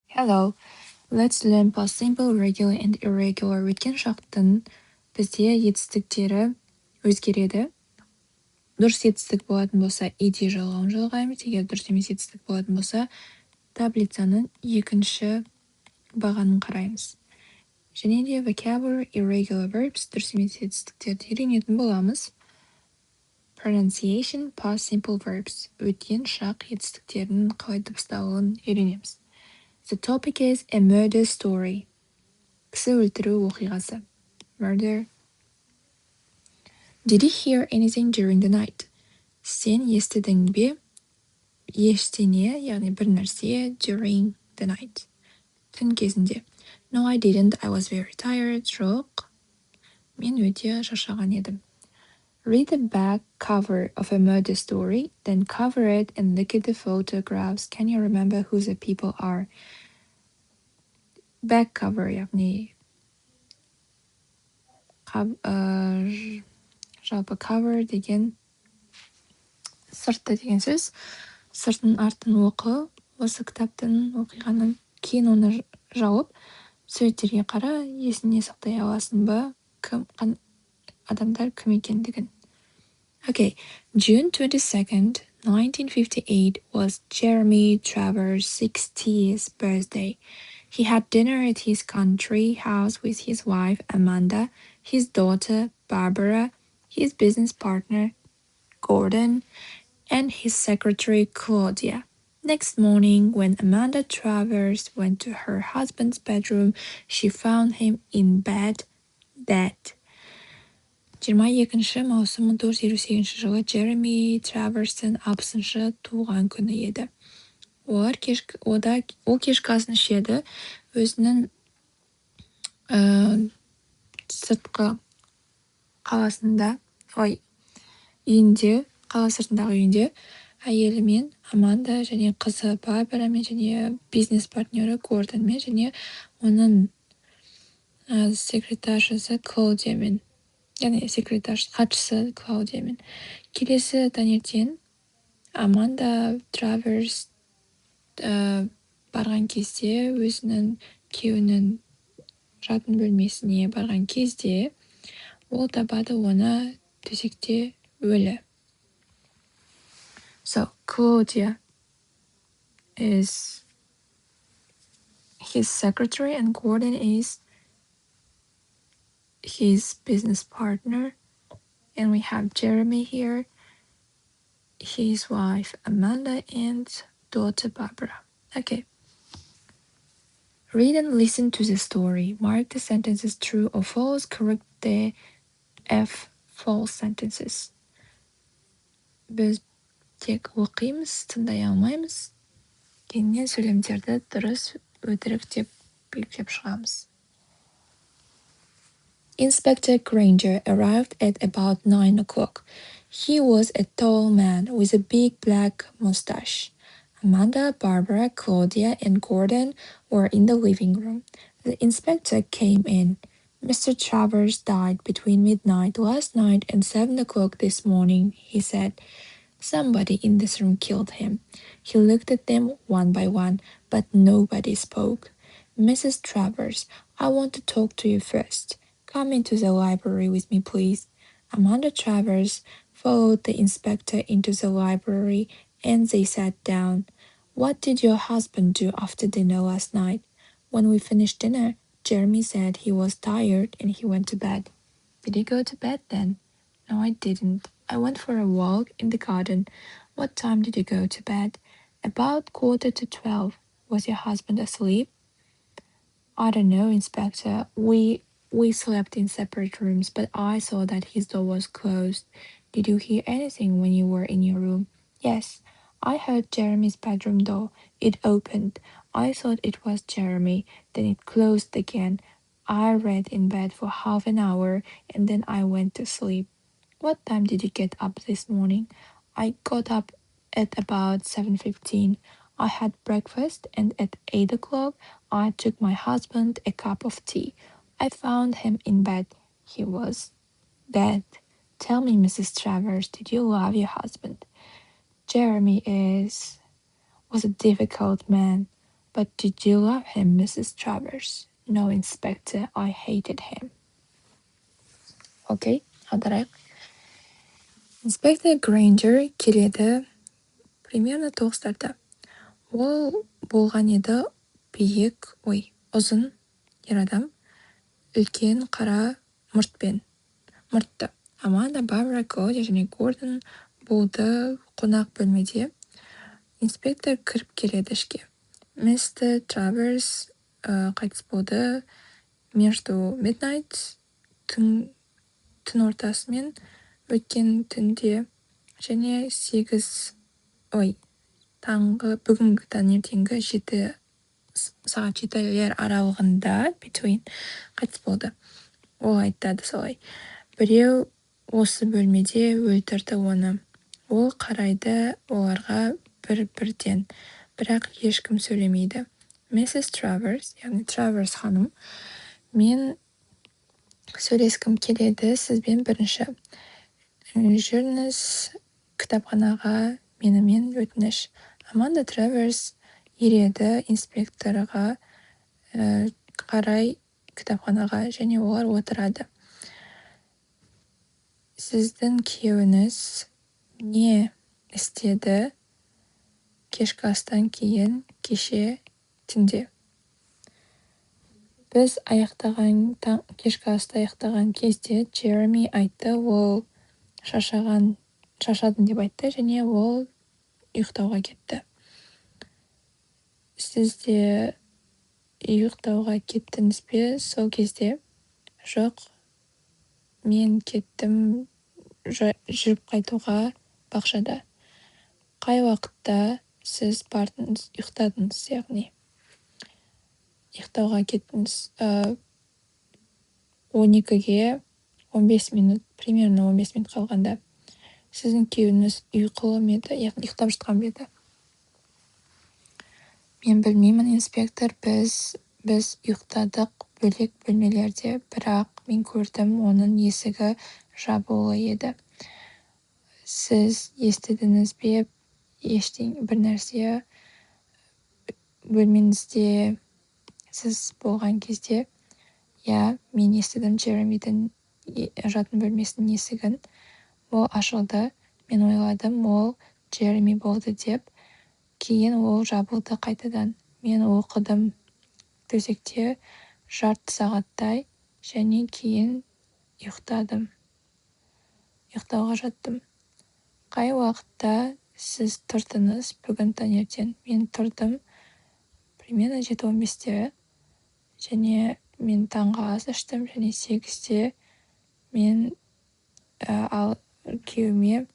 Hello, let's learn past simple, regular and irregular. Өткен шақтың бізде етістіктері өзгереді. Дұрыс етістік болатын болса, иде жалғауын жалғаймыз. Егер дұрыс емес етістік болатын болса, таблицаның екінші бағанын қараймыз. Және де vocabulary, irregular verbs, дұрыс емес етістіктерді үйренетін боламыз. Pronunciation, past simple verbs. Өткен шақ етістіктерінің қалай дыбысталуын үйренеміз. The topic is a murder story. Кісі өлтіру оқиғасы. Murder. Did you hear anything during the night? Сен естідің бе? Ештеңе, яғни бір нәрсе during the night. Түн кезінде. No, I didn't. I was very tired. Жоқ. Мен өте шаршаған едім. Read the back cover of a murder story, then cover it and look at the photographs. Can you remember who the people are? Back cover, яғни жалпы cover деген сыртты деген сөз. Сыртын артын оқы, осы кітаптың оқиғаның кейін оны жауып, суреттерге қара, есіне сақтай аласың ба, адамдар кім екендігін. Okay, June 22nd, 1958 was Jeremy Travers' 60th birthday. He had dinner at his country house with his wife, Amanda, his daughter, Barbara, his business partner, Gordon, and his secretary, Claudia. Next morning, when Amanda Travers went to her husband's bedroom, she found him in bed, dead. 22 маусым 1958 жылы Джереми Траверстің 60-шы туған күні еді. Ол кешкі асын ішеді, өзінің сыртқы қаласында, үйінде, қала сыртындағы үйінде әйелімен Аманда және қызы Барбарамен және бизнес партнері Гордонмен және оның секретаршысы Клаудиямен, яғни хатшысы Клаудиямен. Келесі таңертең Аманда Траверс барған кезде, өзінің күйеуінің жатын бөлмесіне барған кезде, ол табады оны төсекте өлі. So, Claudia is his secretary and Gordon is his business partner. And we have Jeremy here, his wife Amanda, and daughter Barbara. Okay. Read and listen to the story. Mark the sentences true or false. Correct the F false sentences. Біз тек оқимыз, тыңдай алмаймыз. Кейіннен сөйлемдерді дұрыс, өтірік деп белгілеп шығамыз. Inspector Granger arrived at about 9 o'clock. He was a tall man with a big black mustache. Amanda, Barbara, Claudia, and Gordon were in the living room. The inspector came in. Mr. Travers died between midnight last night and 7 o'clock this morning, he said. Somebody in this room killed him. He looked at them one by one, but nobody spoke. Mrs. Travers, I want to talk to you first. Come into the library with me, please. Amanda Travers followed the inspector into the library, and they sat down. What did your husband do after dinner last night? When we finished dinner, Jeremy said he was tired and he went to bed. Did you go to bed then? No, I didn't. I went for a walk in the garden. What time did you go to bed? About 11:45. Was your husband asleep? I don't know, Inspector. We slept in separate rooms, but I saw that his door was closed. Did you hear anything when you were in your room? Yes, I heard Jeremy's bedroom door. It opened. I thought it was Jeremy. Then it closed again. I read in bed for half an hour, and then I went to sleep. What time did you get up this morning? I got up at about 7:15. I had breakfast, and at 8 o'clock, I took my husband a cup of tea. I found him in bed. He was dead. Tell me, Mrs. Travers, did you love your husband? Jeremy was a difficult man, But did you love him, Mrs. Travers? No, Inspector, I hated him. Окей, аударайық. Инспектор Грейнджер келеді примерно 9-тарда. Ол болған еді ұзын ер адам, үлкен қара мұртты. Аманда, Барбара, Клодия және Гордон болды қонақ бөлмеде. Инспектор кіріп келеді ішке. Мистер Траверс қайтыс болды между midnight түн ортасымен өткен түнде және бүгінгі таңертеңгі 7 сағат 7 аралығында between қайтыс болды. Ол айтады солай. Біреу осы бөлмеде өлтірді оны. Ол қарайды оларға бір-бірден, бірақ ешкім сөйлемейді. Миссис Траверс, яғни Траверс ханым, мен сөйлескім келеді сізбен бірінші. Жүріңіз кітапханаға, менімен өтініш. Аманда Траверс ереді инспекторға қарай кітапханаға және олар отырады. Сіздің күйеуіңіз не істеді кешкі астан кейін кеше түнде? Біз кешкі асты аяқтаған кезде Джереми айтты, ол шашадым деп айтты және ол ұйықтауға кетті. Сіз де ұйықтауға кеттіңіз бе сол кезде? Жоқ, мен кеттім жүріп қайтуға бақшада. Қай уақытта сіз бардыңыз, ұйықтадыңыз, яғни ұйықтауға кеттіңіз? 12-ге 15 минут, примерно 15 минут қалғанда. Сіздің күйеуіңіз ұйқылы ме еді, яғни ұйықтап жатқан бе еді? Мен білмеймін, инспектор, біз ұйықтадық бөлек бөлмелерде, бірақ мен көрдім, оның есігі жабулы еді. Сіз естідіңіз бе бір нәрсе бөлменізде сіз болған кезде? Я, мен естідім Джеремидің жатын бөлмесінің есігін. Ол ашылды. Мен ойладым, ол Джереми болды деп. Кейін ол жабылды қайтадан. Мен оқыдым төсекте жарты сағаттай және кейін ұйықтауға жаттым. Қай уақытта сіз тұрдыңыз бүгін таңертең? Мен тұрдым примерно 7:15-те және мен таңғы ас іштім және 8-те мен күйеуіме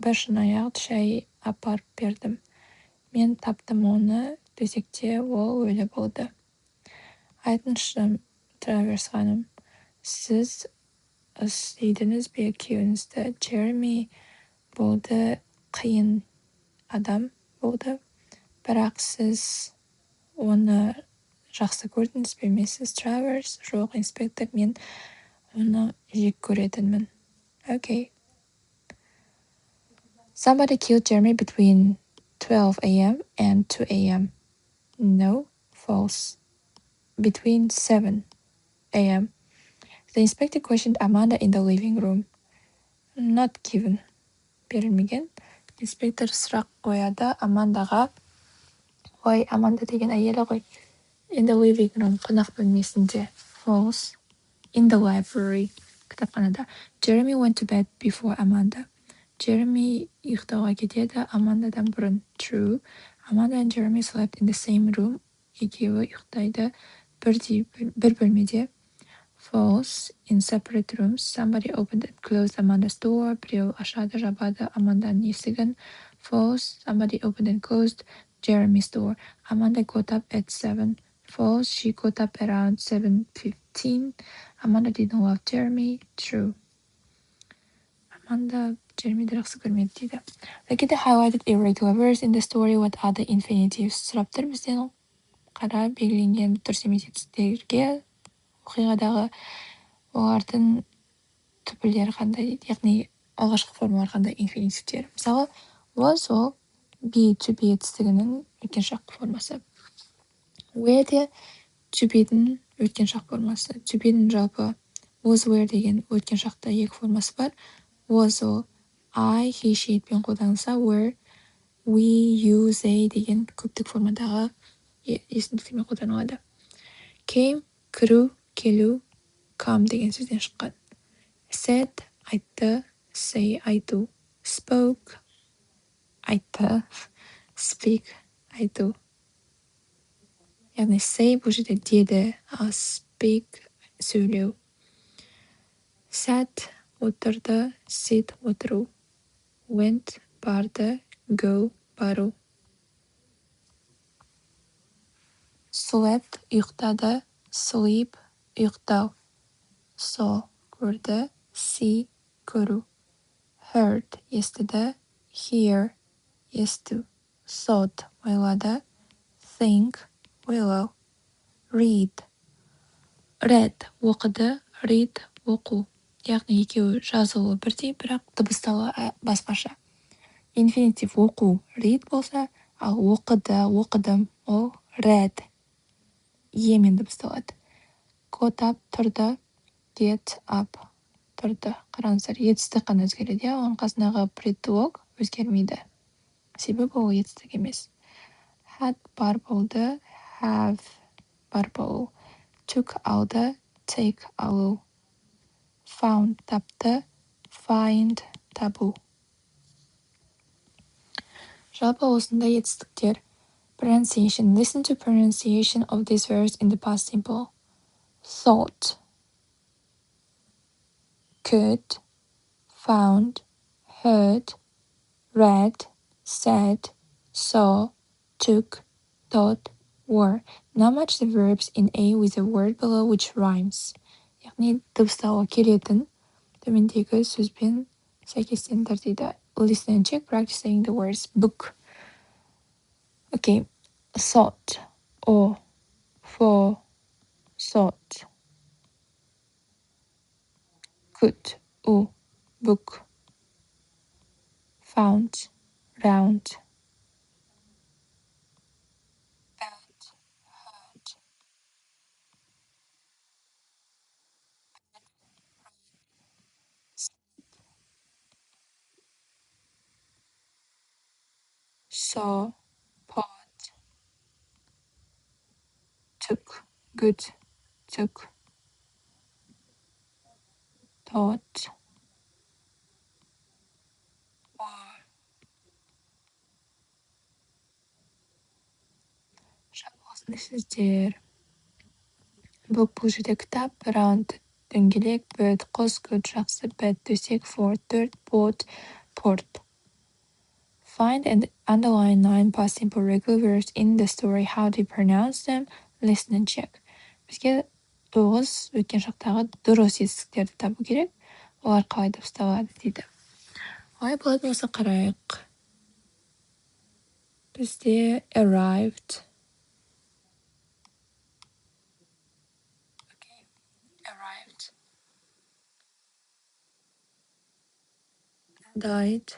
бір шынаяқ шай апарып бердім. Мен таптым оны төсекте, ол өлі болды. Айтыңызшы, Траверс ханым, сіз іздедіңіз бе күйеуіңізді? Джереми болды, қиын адам болды, бірақ сіз оны жақсы көрдіңіз бе, миссис Траверс? Жоқ, инспектор, мен оны жек көретінмін. Okay. Somebody killed Jeremy between 12 a.m. and 2 a.m. No, false. Between 7 a.m. The inspector questioned Amanda in the living room. Not given. Берілмеген. Инспектор сұрақ қояды Амандаға. Ой, Аманда деген әйелі ғой. In the living room, қонақ бөлмесінде. False. In the library, кітапханада. Jeremy went to bed before Amanda. Jeremy ұйықтауға кетеді Амандадан бұрын. True. Amanda and Jeremy slept in the same room. Екеуі ұйықтайды бір бөлмеде. False. In separate rooms. Somebody opened and closed Amanda's door. Біреу ашады, жабады Аманданың есігін. False. Somebody opened and closed Jeremy's door. Amanda got up at 7. False. She got up around 7:15. Amanda didn't love Jeremy. True. Amanda Jeremyді жақсы көрмеді дейді. Look at the highlighted irregular verbs in the story. What are the infinitives? Сұрап тұр бізден. Қара белгіленген дұрыс емес етістіктерге оқиғадағы олардың түпілдері қандай, яғни алғашқы формалар қандай инфинитивтер. Мысалы, was ол be to be етістігінің өткен шақ формасы. Where де to be'дің өткен шақ формасы. To be'дің жалпы was where деген өткен шақта екі формасы бар. Was ол I, he, she пен қолданылса, were, we, you, they деген көптік формадағы есімдіктермен қолданылады. Came, кіру, келу, come деген сөзден шыққан. Said, айтты, say, айту. Spoke, айтты, speak, айту. Яғни say бұл жерде деді, ал speak сөйлеу. Sat, отырды, sit, отыру. Went, барды, go, бару. Slept, ұйықтады, sleep, ұйықтау. Saw, көрді, see, көру. Heard, естіді, hear, есту. Thought, ойлады, think, ойлау. Read, оқыды, read, оқу. Яғни екеуі жазылуы бірдей, бірақ дыбысталуы басқаша. Инфинитив оқу read болса, ал оқыды, оқыдым ол read. Емен дыбысталады. Got up, тұрды, get up, тұрды. Қараңыздар, етістік қана өзгереді, оның қасындағы предлог өзгермейді. Себебі ол етістік емес. Had бар болды, have бар болу. Took алды, take алу. Found тапты, find табу. Жалпы осындай етістіктер. Pronunciation. Listen to pronunciation of these words in the past simple. Thought, could, found, heard, read, said, saw, took, thought, were. Now match the verbs in A with the word below which rhymes. Яғни дыбыстауға келетін төмендегі сөзбен сәйкестендір дейді. Listen and check, practice saying the words. Book. Okay. Thought. O. For. Thought. Could. U. Book. Found. Round. Found. Heard. Saw. Pot. Took. Good. Took. Thought. War. Жалпы сөздер. Book бұл жерде кітап, round дөңгелек, bird құс, good жақсы, bed төсек, fort төрт, boat порт. Find and underline 9 past simple regular verbs in the story. How do you pronounce them? Listen and check. Бізге 9 өткен шақтағы дұрыс етістіктерді табу керек. Олар қалай дыбысталады дейді. Қалай болады болса қарайық. Бізде arrived. Okay. Arrived. Died.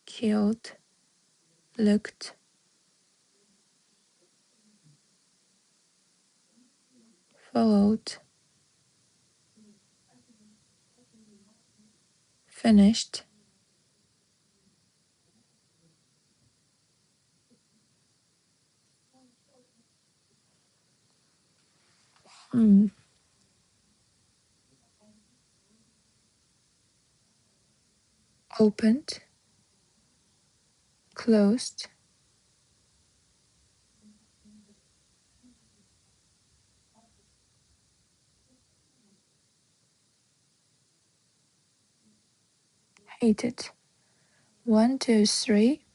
Killed. Looked. Followed. Finished. Opened. Closed. Hated. 1, 2, 3,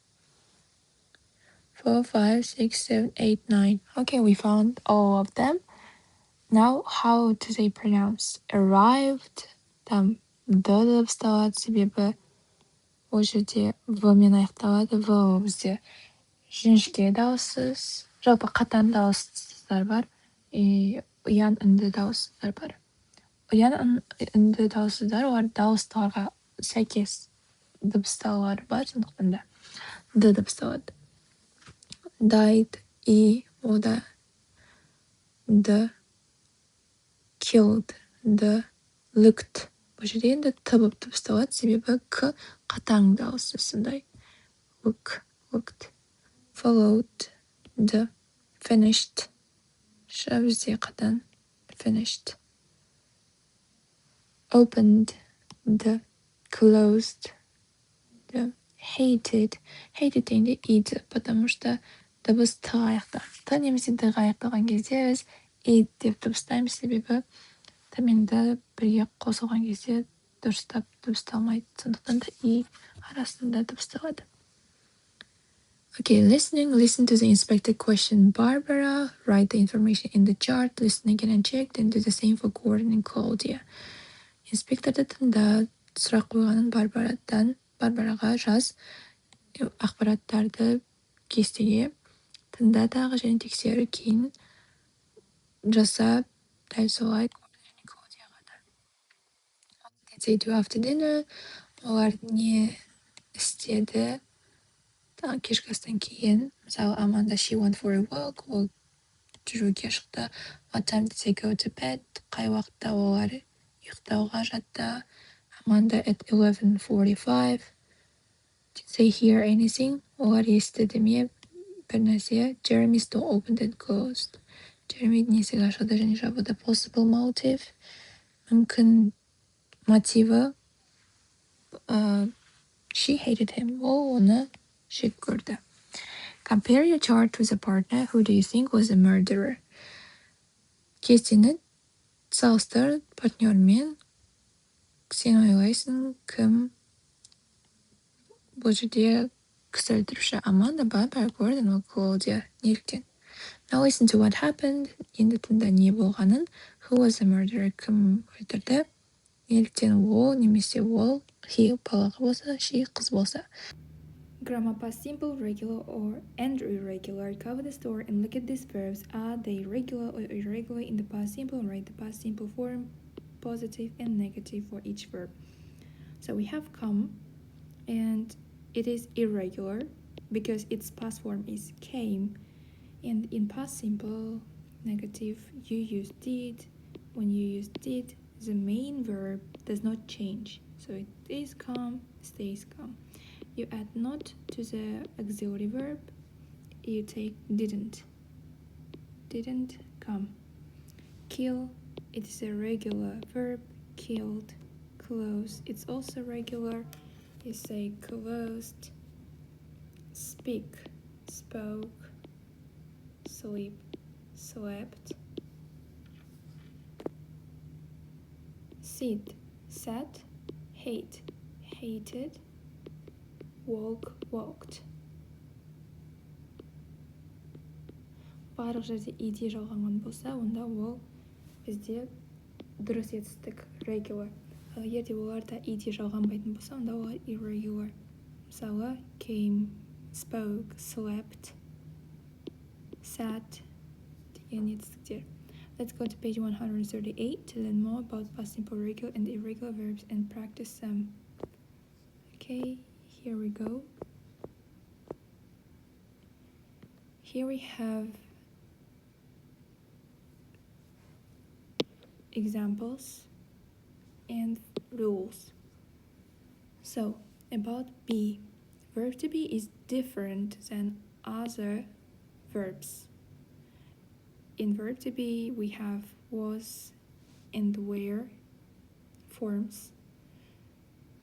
4, 5, 6, 7, 8, 9. Okay, we found all of them. Now, how do they pronounce? Arrived. Там д дыбысталады, себебі ол жерде в мен аяқталады. В ол бізде жіңішке дауыссыз, жалпы қатаң дауыссыздар бар. Ұян үнді дауыссыздар бар. Ұян үнді дауыссыздар, олар дауыстыларға сәйкес дыбыстаулары бар, сондықтан да. the dыбысталады. Died, и, ода, the, killed, the, looked. Бұл жерде енді т болып дыбысталады, себебі к қатаң дауыс сондай. Looked, followed, the, finished. Бізде қатаң, finished. Opened, the, closed, the, hated дегенде id, потому что дыбыс т-ға аяқталады. Т немесе д-ға аяқталған кезде біз id деп дыбыстаймыз, себебі т мен д бірге қосылған кезде дұрыстап дыбысталмайды. Сондықтан да и арасында дыбысталады. Okay, listening. Listen to the inspected question. Barbara, write the information in the chart. Listen again and check. Then do the same for Gordon and Claudia. Инспекторды тыңда, сұрақ қойғанын Барбараға жаз, ақпараттарды кестеге тыңда дағы және тексеру, кейін жаса дәл солай Gordon және Claudiaға да. What did they do after dinner? Олар не істеді кешкі астан кейін? Мысалы, Amanda, she went for a walk, ол жүруге шықты. What time did they go to bed? Қай уақытта олар ұйықтауға жатты? Amanda at 11:45. Did they hear anything? Олар естіді ме бір нәрсе? Jeremy's door opened and closed. Jeremyдің есігі ашылды және жабылды. Possible motive. Мүмкін мотиві. She hated him. Ол оны жек көрді. Compare your chart with a partner. Who do you think was a murderer? Кестені салыстыр партнермен. Сен ойлайсың, кім? Бұл жерде кісі өлтіруші Аманда, Барбара, Гордон, ол Клаудия. Неліктен? Now listen to what happened. Енді тыңда не болғанын. Who was the murderer? Кім өлтірді? Неліктен ол немесе ол? He балаға болса, she қыз болса. Grammar past simple, regular or and irregular. Cover the story and look at these verbs. Are they regular or irregular in the past simple? Write the past simple form, positive and negative for each verb. So we have come, and it is irregular because its past form is came. And in past simple, negative, you use did. When you use did, the main verb does not change. So it is come, stays come. You add not to the auxiliary verb. You take didn't come. Kill, it is a regular verb. Killed. Close, it's also regular. You say closed. Speak, spoke. Sleep, slept. Sit, sat. Hate, hated. Walk, walked. Барлық жерде иде жалғанған болса, онда ол бізде дұрыс етістік regular. Ал егерде оларда иде жалғанбайтын болса, онда олар irregular. Мысалы, came, spoke, slept, sat деген етістіктер. Let's go to page 138 to learn more about past simple regular and irregular verbs and practice them. Okay. Here we go. Here we have examples and rules. So, about be. Verb to be is different than other verbs. In verb to be, we have was and were forms.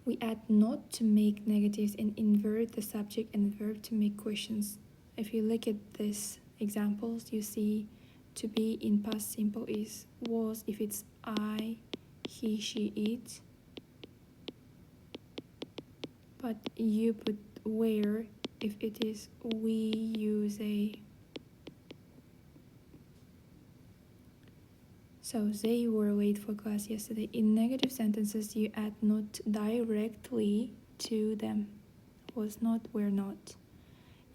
We add not to make negatives and invert the subject and verb to make questions. If you look at these examples, you see to be in past simple is was if it's I, he, she, it. But you put were if it is we, you, they. So they were late for class yesterday. In negative sentences, you add not directly to them. Was not, were not.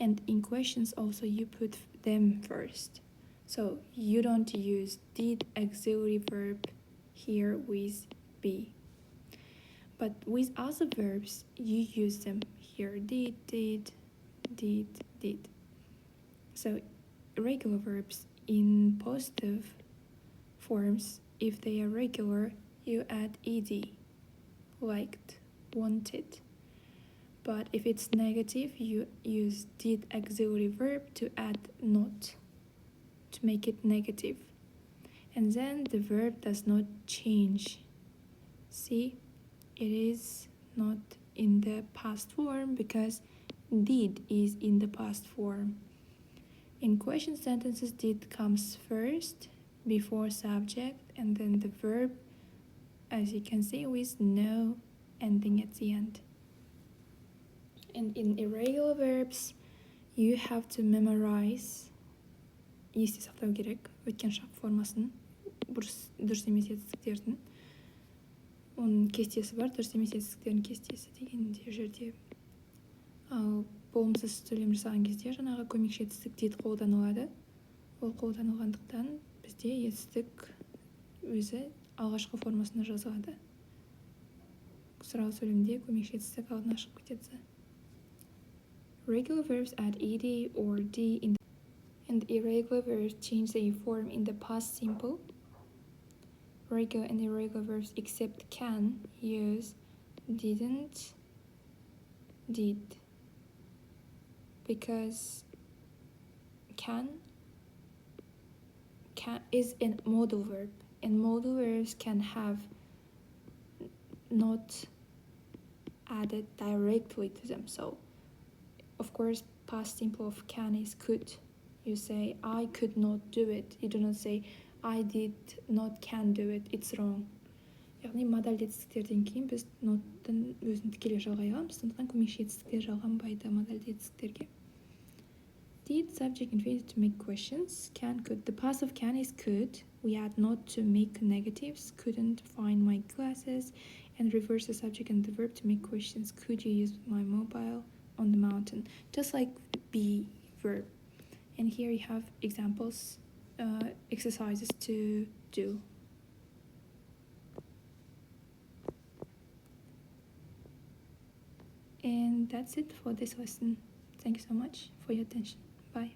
And in questions also, you put them first. So you don't use did auxiliary verb here with be. But with other verbs, you use them here. Did, did. So irregular verbs in positive forms, if they are regular, you add ed, liked, wanted. But if it's negative, you use did auxiliary verb to add not, to make it negative. And then the verb does not change. See, it is not in the past form because did is in the past form. In question sentences, did comes first before subject, and then the verb, as you can see, with no ending at the end. And in irregular verbs, you have to memorize. Есте сақтау керек өткен шақ формасын, дұрыс емес етістіктердің. Оның кестесі бар, дұрыс емес етістіктердің кестесі дегенде жерде. Ал болымсыз сөйлем жасаған кезде жаңағы көмекші етістік did қолданылады. Ол қолданылғандықтан бізде етістік өзі алғашқы формасында жазылады. Сұрау сөйлемде көмекші етістік алдына шығып кетеді. Regular verbs add ed or d in the, and irregular verbs change their form in the past simple. Regular and irregular verbs except can use didn't, did, because can is a modal verb, and modal verbs can have not added directly to them. So of course past simple of can is could. You say I could not do it. You do not say I did not can do it. It's wrong. Яғни модаль етістіктерден кейін біз ноттың өзін тікелей жалғай аламыз, сондықтан көмекші етістіктер жалғанбайды модаль етістіктерге. Did subject infinitive to make questions. Can, could. The past of can is could. We add not to make negatives. Couldn't find my glasses. And reverse the subject and the verb to make questions. Could you use my mobile on the mountain? Just like be verb. And here you have examples, exercises to do. And that's it for this lesson. Thank you so much for your attention. Bye.